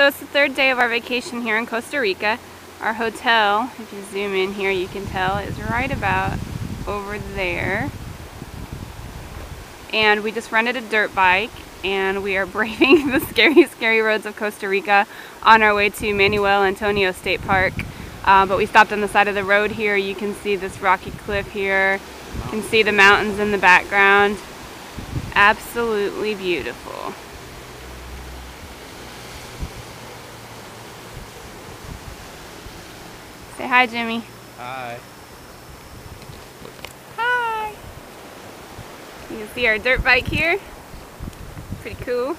So it's the third day of our vacation here in Costa Rica. Our hotel, if you zoom in here you can tell, is right about over there. And we just rented a dirt bike and we are braving the scary roads of Costa Rica on our way to Manuel Antonio State Park. But we stopped on the side of the road here. You can see this rocky cliff here. You can see the mountains in the background. Absolutely beautiful. Say hi, Jimmy. Hi. Hi. You can see our dirt bike here. Pretty cool.